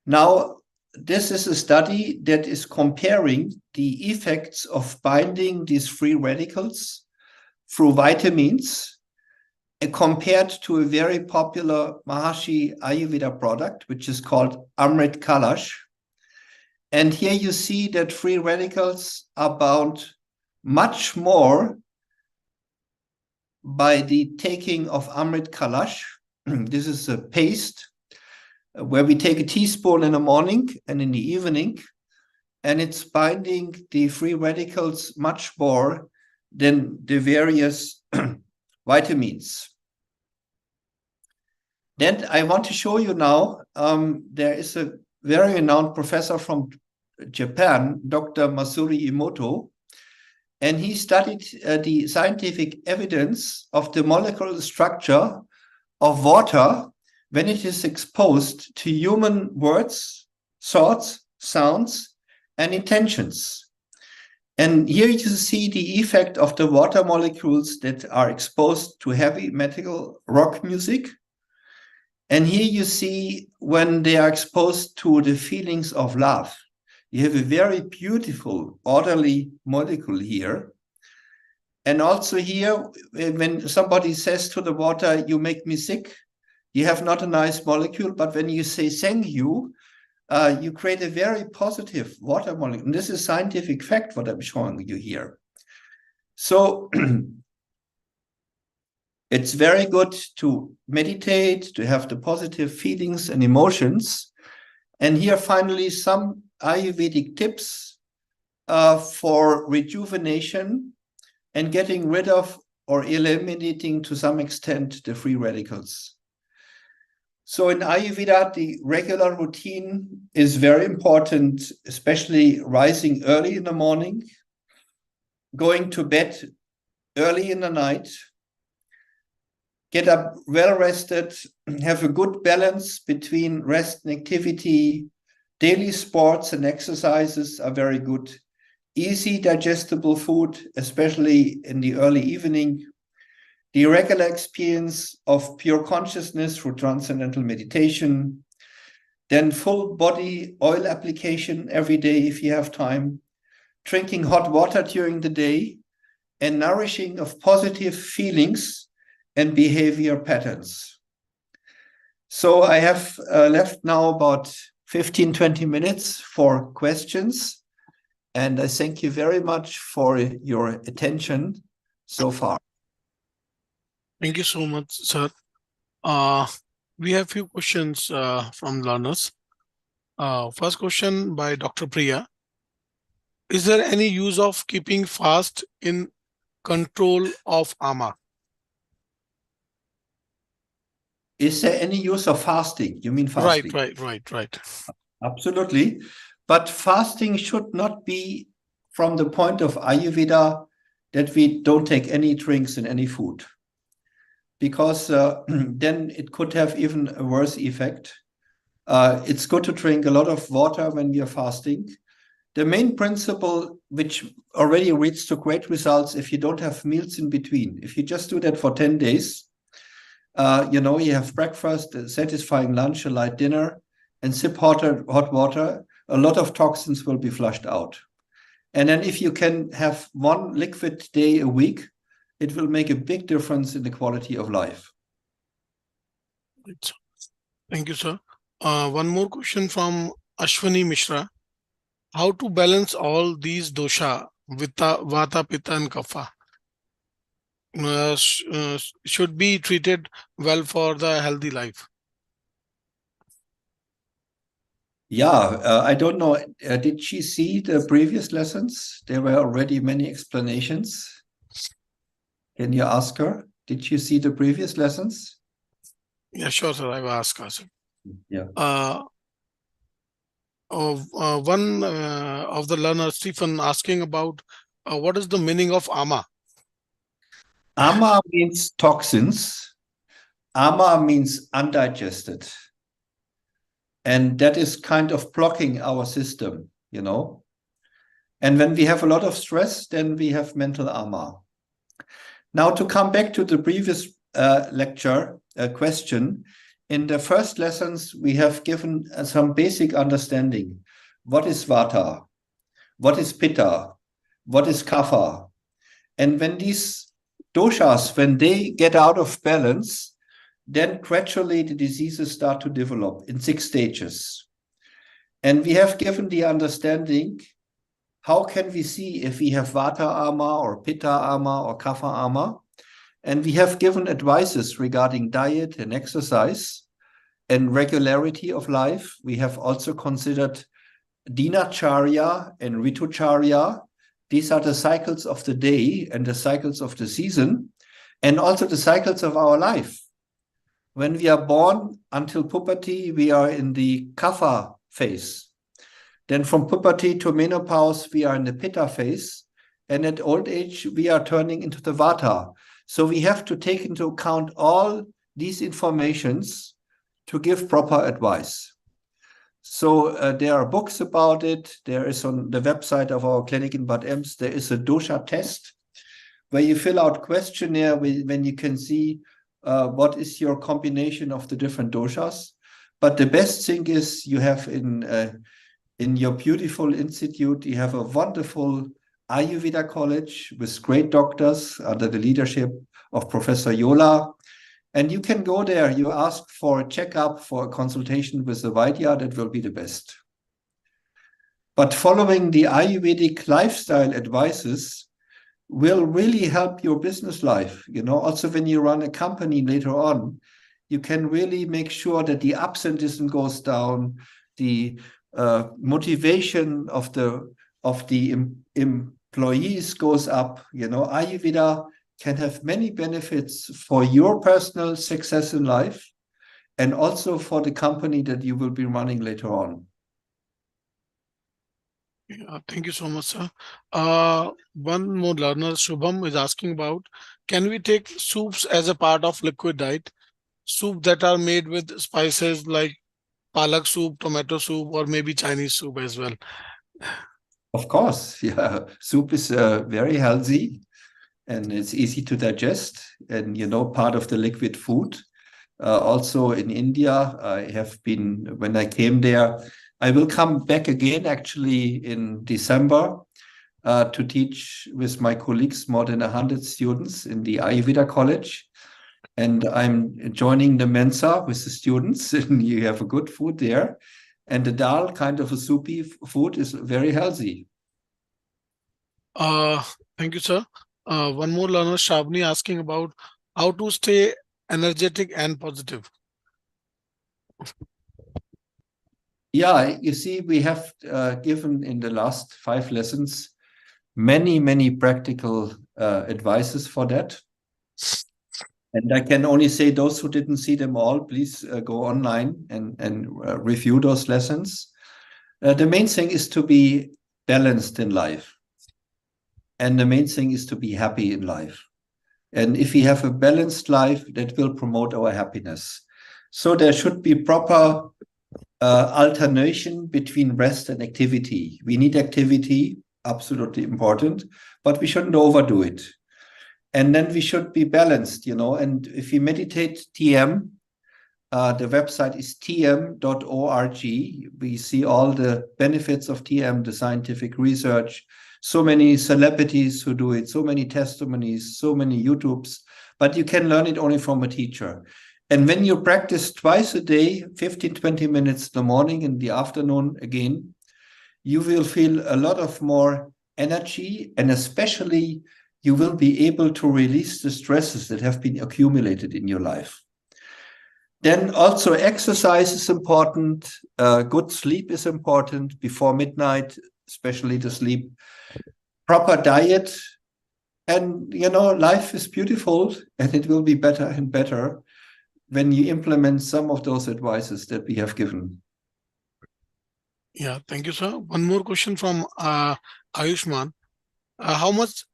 Now, this is a study that is comparing the effects of binding these free radicals through vitamins, compared to a very popular Maharshi Ayurveda product, which is called Amrit Kalash. And here you see that free radicals are bound much more by the taking of Amrit Kalash. This is a paste where we take a teaspoon in the morning and in the evening, and it's binding the free radicals much more than the various vitamins. Then I want to show you now, there is a very renowned professor from Japan, Dr. Masuri Imoto, and he studied the scientific evidence of the molecular structure of water when it is exposed to human words, thoughts, sounds, and intentions. And here you see the effect of the water molecules that are exposed to heavy metal rock music. And here you see when they are exposed to the feelings of love. You have a very beautiful, orderly molecule here. And also here, when somebody says to the water, you make me sick, you have not a nice molecule, but when you say thank you, you create a very positive water molecule. And this is scientific fact, what I'm showing you here. So it's very good to meditate, to have the positive feelings and emotions. And here finally some Ayurvedic tips for rejuvenation and getting rid of or eliminating to some extent the free radicals. So in Ayurveda, the regular routine is very important, especially rising early in the morning, going to bed early in the night, get up well rested, have a good balance between rest and activity. Daily sports and exercises are very good. Easy digestible food, especially in the early evening. The regular experience of pure consciousness through transcendental meditation. Then full body oil application every day if you have time. Drinking hot water during the day, and nourishing of positive feelings and behavior patterns. So I have left now about 15-20 minutes for questions. And I thank you very much for your attention so far. Thank you so much, sir. We have few questions from learners. First question by Dr. Priya. Is there any use of keeping fast in control of ama? Is there any use of fasting? You mean fasting? Right. Absolutely. But fasting should not be from the point of Ayurveda that we don't take any drinks and any food. Because then it could have even a worse effect. It's good to drink a lot of water when we are fasting. The main principle, which already leads to great results if you don't have meals in between. If you just do that for 10 days, you have breakfast, a satisfying lunch, a light dinner, and sip hot water, a lot of toxins will be flushed out. And then if you can have one liquid day a week, it will make a big difference in the quality of life. Thank you, sir. One more question from Ashwani Mishra. How to balance all these dosha, vata, pitta, and kapha? Should be treated well for the healthy life. Yeah, I don't know. Did she see the previous lessons? There were already many explanations. Can you ask her? Did you see the previous lessons? Yeah, sure, sir. I will ask her. Sir. Yeah. One of the learners, Stephen, asking about what is the meaning of ama? Ama means toxins. Ama means undigested. And that is kind of blocking our system, And when we have a lot of stress, then we have mental ama. Now, to come back to the previous lecture question, in the first lessons, we have given some basic understanding. What is vata? What is pitta? What is kapha? And when these doshas, when they get out of balance, then gradually the diseases start to develop in 6 stages. And we have given the understanding, how can we see if we have vata ama or pitta ama or kapha ama? And we have given advices regarding diet and exercise and regularity of life. We have also considered dinacharya and ritucharya. These are the cycles of the day and the cycles of the season, and also the cycles of our life. When we are born until puberty, we are in the kapha phase. Then from puberty to menopause, we are in the pitta phase. And at old age, we are turning into the vata. So we have to take into account all these informations to give proper advice. So there are books about it. There is on the website of our clinic in Bad Ems, there is a dosha test where you fill out questionnaire when you can see what is your combination of the different doshas. But the best thing is you have in your beautiful institute, you have a wonderful Ayurveda college with great doctors under the leadership of Professor Yola. And you can go there, you ask for a checkup, for a consultation with the Vaidya, that will be the best. But following the Ayurvedic lifestyle advices will really help your business life. You know, also when you run a company later on, you can really make sure that the absenteeism goes down, the motivation of the employees goes up. You know, Ayurveda can have many benefits for your personal success in life and also for the company that you will be running later on. Thank you so much, sir. One more learner, Shubham, is asking about, can we take soups as a part of liquid diet? Soup that are made with spices like palak soup, tomato soup, or maybe Chinese soup as well. Of course, yeah. Soup is very healthy and it's easy to digest and, you know, part of the liquid food. Also in India, I have been, when I came there, I will come back again actually in December to teach with my colleagues, more than 100 students in the Ayurveda college. And I'm joining the Mensa with the students, and you have a good food there. And the dal, kind of a soupy food, is very healthy. Thank you, sir. One more learner, Shavni, asking about how to stay energetic and positive. Yeah, you see, we have given in the last 5 lessons many practical advices for that. And I can only say those who didn't see them all, please go online and review those lessons. The main thing is to be balanced in life. And the main thing is to be happy in life. And if we have a balanced life, that will promote our happiness. So there should be proper alternation between rest and activity. We need activity, absolutely important, but we shouldn't overdo it. And then we should be balanced, you know. And if we meditate TM, the website is tm.org. We see all the benefits of TM, the scientific research, so many celebrities who do it, so many testimonies, so many YouTubes, but you can learn it only from a teacher. And when you practice twice a day, 15, 20 minutes in the morning and the afternoon again, you will feel a lot of more energy, and especially you will be able to release the stresses that have been accumulated in your life. Then also exercise is important. Good sleep is important before midnight, especially the sleep. Proper diet. And, you know, life is beautiful and it will be better and better when you implement some of those advices that we have given. Yeah, thank you, sir. One more question from Ayushman. How much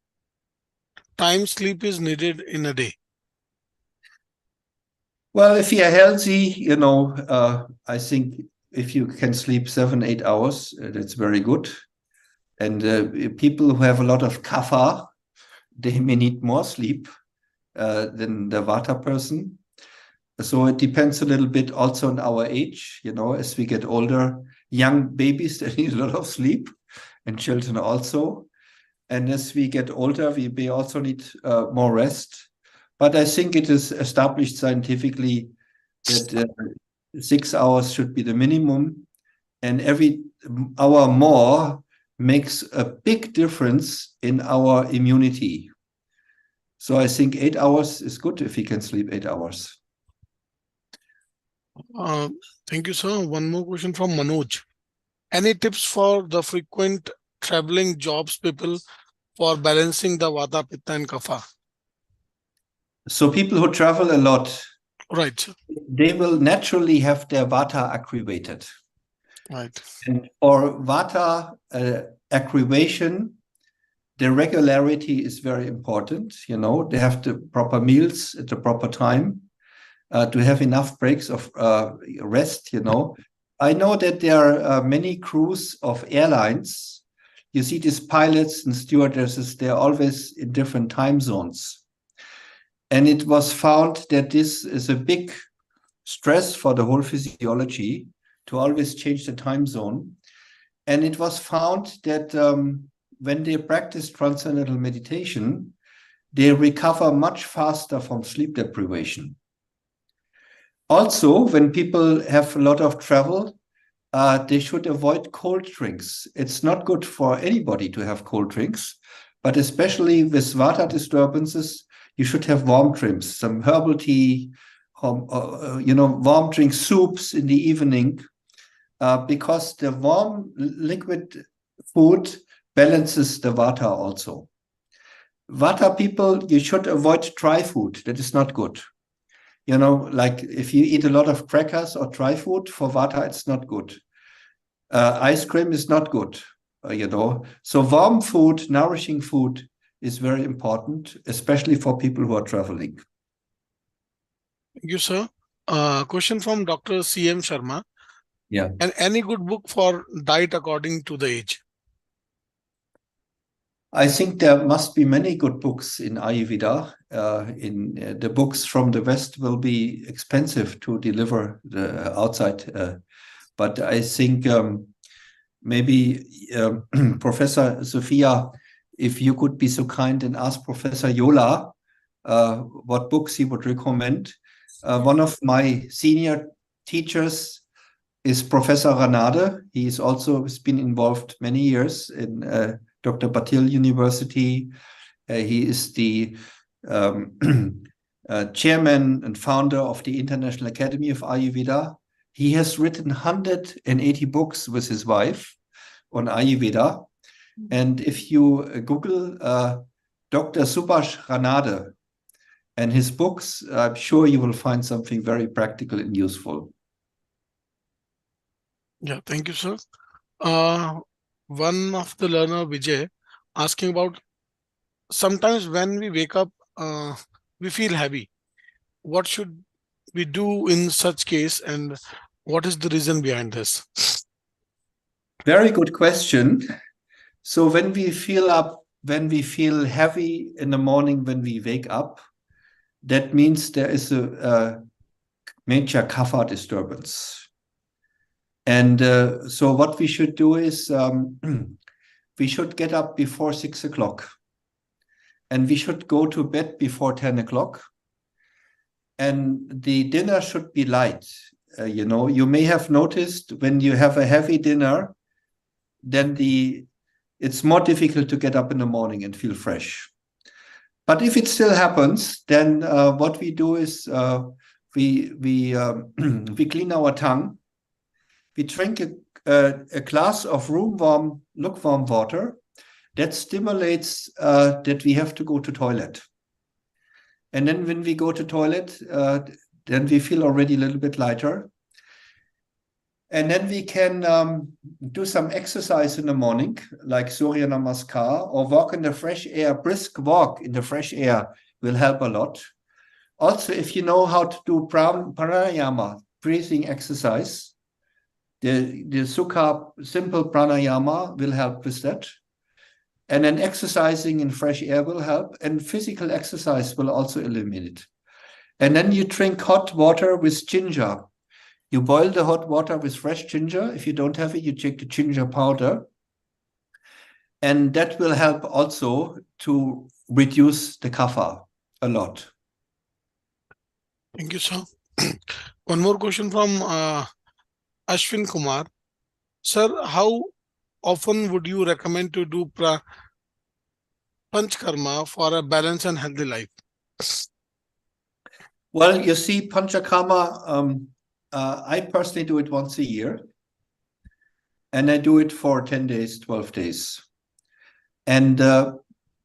time sleep is needed in a day? Well, if you are healthy, you know, I think if you can sleep 7, 8 hours, that's very good. And people who have a lot of kapha, they may need more sleep than the vata person. So it depends a little bit also on our age. You know, as we get older, young babies, they need a lot of sleep, and children also. And as we get older, we may also need more rest. But I think it is established scientifically that 6 hours should be the minimum. And every hour more makes a big difference in our immunity. So I think 8 hours is good if we can sleep 8 hours. Thank you, sir. One more question from Manoj. Any tips for the frequent traveling jobs people for balancing the Vata, Pitta, and Kapha? So people who travel a lot, Right, sir. they will naturally have their Vata aggravated. Right. And for Vata aggravation, the regularity is very important. They have the proper meals at the proper time, to have enough breaks of rest. I know that there are many crews of airlines. You see these pilots and stewardesses, they're always in different time zones. And it was found that this is a big stress for the whole physiology to always change the time zone. And it was found that when they practice transcendental meditation, they recover much faster from sleep deprivation. Also, when people have a lot of travel, they should avoid cold drinks. It's not good for anybody to have cold drinks, but especially with Vata disturbances, you should have warm drinks, some herbal tea, warm drink soups in the evening, because the warm liquid food balances the Vata also. Vata people, you should avoid dry food. That is not good. Like if you eat a lot of crackers or dry food, for Vata, it's not good. Ice cream is not good, So warm food, nourishing food is very important, especially for people who are traveling. Thank you, sir. Question from Dr. C.M. Sharma. Yeah. And any good book for diet according to the age? I think there must be many good books in Ayurveda. The books from the West will be expensive to deliver the outside. But I think maybe Professor Sophia, if you could be so kind and ask Professor Yola what books he would recommend. One of my senior teachers is Professor Ranade. He's also been involved many years in Dr. Patil University. He is the chairman and founder of the International Academy of Ayurveda. He has written 180 books with his wife on Ayurveda. And if you Google Dr. Subhash Ranade and his books, I'm sure you will find something very practical and useful. Yeah, thank you, sir. One of the learner, Vijay, asking about sometimes when we wake up, we feel heavy. What should we do in such case, and what is the reason behind this? Very good question. So when we feel heavy in the morning when we wake up, that means there is a major kapha disturbance. And so what we should do is we should get up before 6 o'clock. And we should go to bed before 10 o'clock. And the dinner should be light. You may have noticed when you have a heavy dinner, then it's more difficult to get up in the morning and feel fresh. But if it still happens, then what we do is we clean our tongue. We drink a glass of lukewarm water that stimulates that we have to go to toilet. And then when we go to toilet, then we feel already a little bit lighter. And then we can do some exercise in the morning, like Surya Namaskar, or walk in the fresh air. Brisk walk in the fresh air will help a lot. Also, if you know how to do pranayama, breathing exercise, the Sukha simple pranayama will help with that. And then exercising in fresh air will help, and physical exercise will also eliminate. And then you drink hot water with ginger. You boil the hot water with fresh ginger. If you don't have it, you take the ginger powder. And that will help also to reduce the kapha a lot. Thank you, sir. One more question from Ashwin Kumar. Sir, how often would you recommend to do Panchkarma for a balanced and healthy life? Well, you see, Panchakarma, I personally do it once a year. And I do it for 10 days, 12 days. And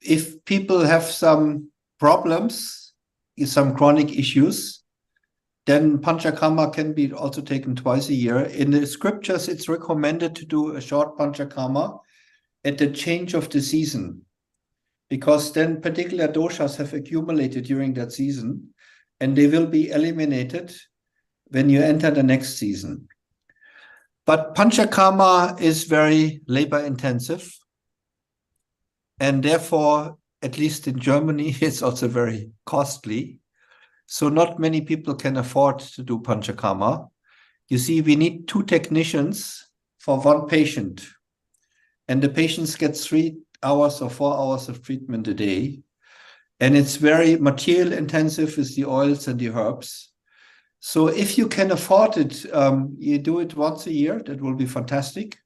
if people have some problems, some chronic issues, then Panchakarma can be also taken twice a year. In the scriptures, it's recommended to do a short Panchakarma at the change of the season, because then particular doshas have accumulated during that season, and they will be eliminated when you enter the next season. But Panchakarma is very labor intensive, and therefore, at least in Germany, it's also very costly. So not many people can afford to do Panchakarma. You see, we need 2 technicians for 1 patient, and the patients get 3 hours or 4 hours of treatment a day. And it's very material intensive with the oils and the herbs. So if you can afford it, you do it once a year, that will be fantastic.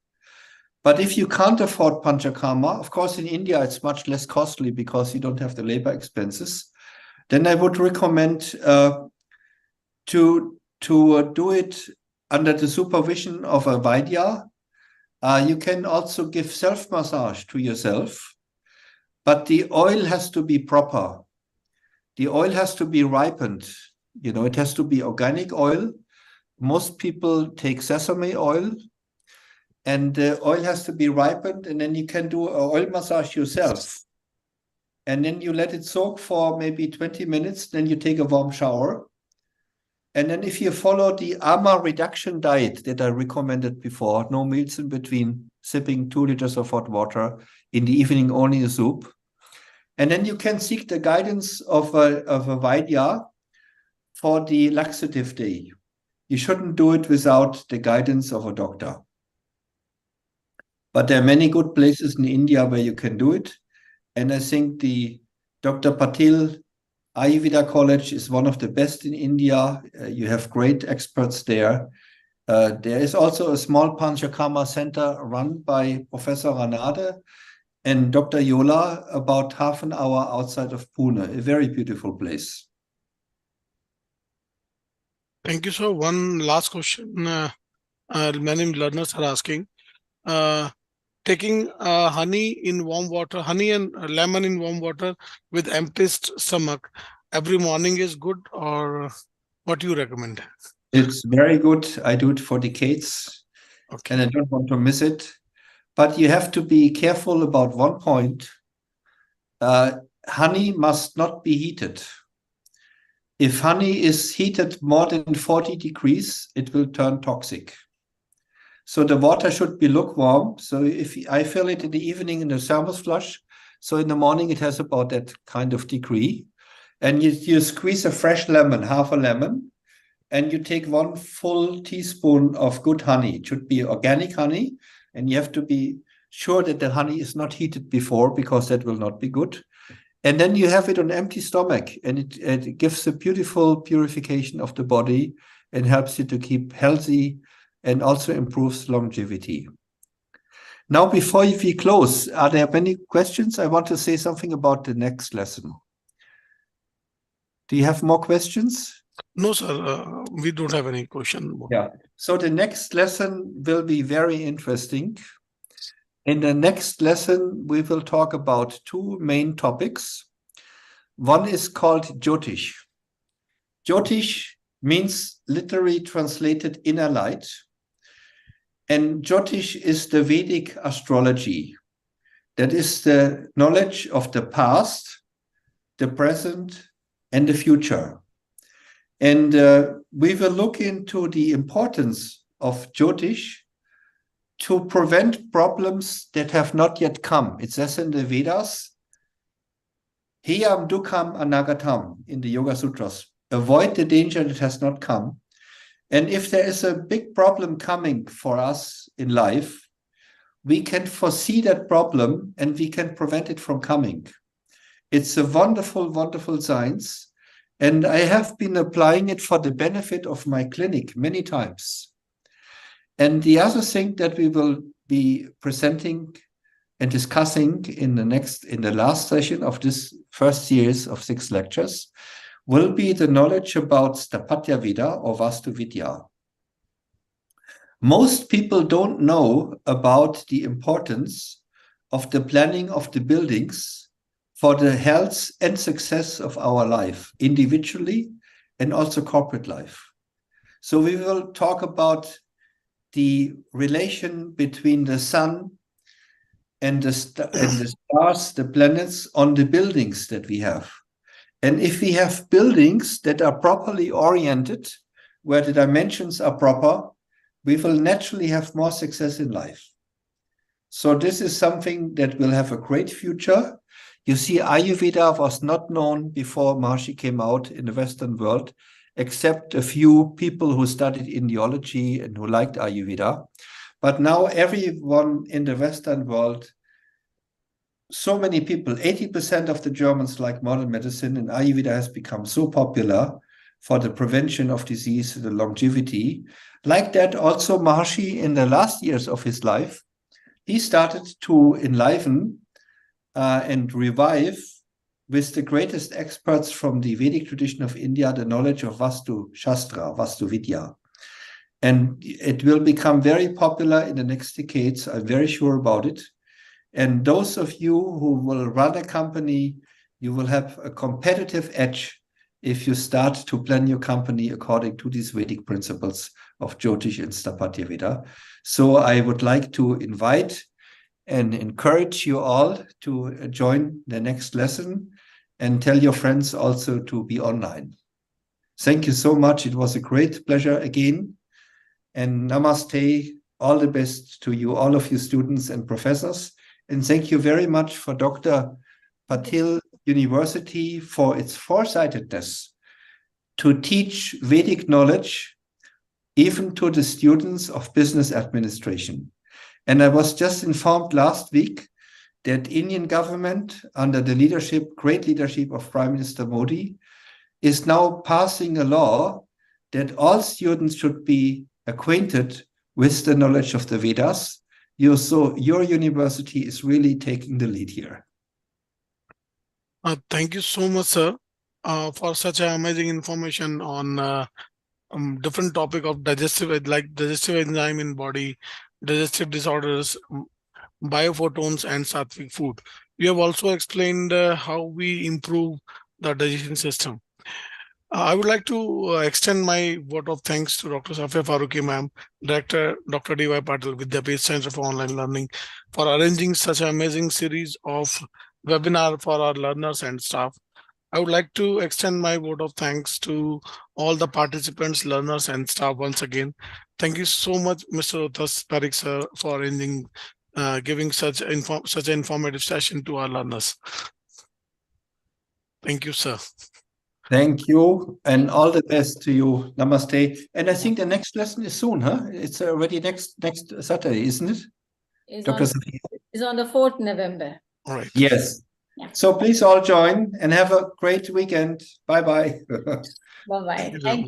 But if you can't afford Panchakarma, of course, in India, it's much less costly because you don't have the labor expenses. Then I would recommend to do it under the supervision of a Vaidya. You can also give self-massage to yourself, but the oil has to be proper. The oil has to be ripened. You know, it has to be organic oil. Most people take sesame oil, and the oil has to be ripened, and then you can do an oil massage yourself. And then you let it soak for maybe 20 minutes, then you take a warm shower. And then if you follow the AMA reduction diet that I recommended before, no meals in between, sipping 2 liters of hot water, in the evening only a soup. And then you can seek the guidance of a Vaidya for the laxative day. You shouldn't do it without the guidance of a doctor. But there are many good places in India where you can do it. And I think the Dr. Patil Ayurveda College is one of the best in India. You have great experts there. There is also a small Panchakarma center run by Professor Ranade and Dr. Yola, about half an hour outside of Pune, a very beautiful place. Thank you, sir. One last question. Many learners are asking. Taking honey in warm water, honey and lemon in warm water with empty stomach every morning is good, or what do you recommend? It's very good. I do it for decades, and I don't want to miss it. But you have to be careful about one point. Honey must not be heated. If honey is heated more than 40 degrees, it will turn toxic. So the water should be lukewarm. So if I fill it in the evening in a thermos flush, so in the morning it has about that kind of degree. And you squeeze a fresh lemon, half a lemon, and you take 1 full teaspoon of good honey. It should be organic honey, and you have to be sure that the honey is not heated before, because that will not be good. And then you have it on empty stomach, and it gives a beautiful purification of the body and helps you to keep healthy, and also improves longevity. Now, before we close, are there many questions? I want to say something about the next lesson. Do you have more questions? No, sir. We don't have any question. Yeah. So the next lesson will be very interesting. In the next lesson, we will talk about 2 main topics. One is called Jyotish. Jyotish means literally translated inner light. And Jyotish is the Vedic astrology. That is the knowledge of the past, the present, and the future. And we will look into the importance of Jyotish to prevent problems that have not yet come. It says in the Vedas, Heyam Dukkam Anagatam, in the Yoga Sutras. Avoid the danger that has not come. And if there is a big problem coming for us in life, we can foresee that problem and we can prevent it from coming. It's a wonderful, wonderful science. And I have been applying it for the benefit of my clinic many times. And the other thing that we will be presenting and discussing in the last session of this first series of 6 lectures will be the knowledge about Sthapatya Vida or Vastu Vidya. Most people don't know about the importance of the planning of the buildings for the health and success of our life, individually and also corporate life. So we will talk about the relation between the sun and the stars, the planets on the buildings that we have. And if we have buildings that are properly oriented, where the dimensions are proper, we will naturally have more success in life. So this is something that will have a great future. You see, Ayurveda was not known before Maharishi came out in the Western world, except a few people who studied Indiology and who liked Ayurveda. But now everyone in the Western world, so many people, 80% of the Germans like modern medicine, and Ayurveda has become so popular for the prevention of disease and the longevity. Like that, also Maharishi, in the last years of his life, he started to enliven and revive with the greatest experts from the Vedic tradition of India, the knowledge of Vastu Shastra, Vastu Vidya. And it will become very popular in the next decades. I'm very sure about it. And those of you who will run a company, you will have a competitive edge if you start to plan your company according to these Vedic principles of Jyotish and Sthapatya Vida. So I would like to invite and encourage you all to join the next lesson and tell your friends also to be online. Thank you so much. It was a great pleasure again. And namaste. All the best to you, all of you students and professors. And thank you very much for Dr. Patil University for its foresightedness to teach Vedic knowledge even to the students of business administration. And I was just informed last week that Indian government, under the great leadership of Prime Minister Modi, is now passing a law that all students should be acquainted with the knowledge of the Vedas. So your university is really taking the lead here. Thank you so much, sir, for such amazing information on different topic of digestive enzyme in body, digestive disorders, biophotons, and sattvic food. You have also explained how we improve the digestion system. I would like to extend my vote of thanks to Dr. Safia Farooqui ma'am, Director Dr. D.Y. Patil with the Patil Center for Online Learning, for arranging such an amazing series of webinar for our learners and staff. I would like to extend my vote of thanks to all the participants, learners, and staff once again. Thank you so much, Mr. Uthas Parik sir, for arranging, giving such an informative session to our learners. Thank you, sir. Thank you, and all the best to you. Namaste. And I think the next lesson is soon, huh? It's already next Saturday, isn't it? It's on the 4th November. All right. Yes. Yeah. So please all join and have a great weekend. Bye-bye. Bye-bye. Thank you.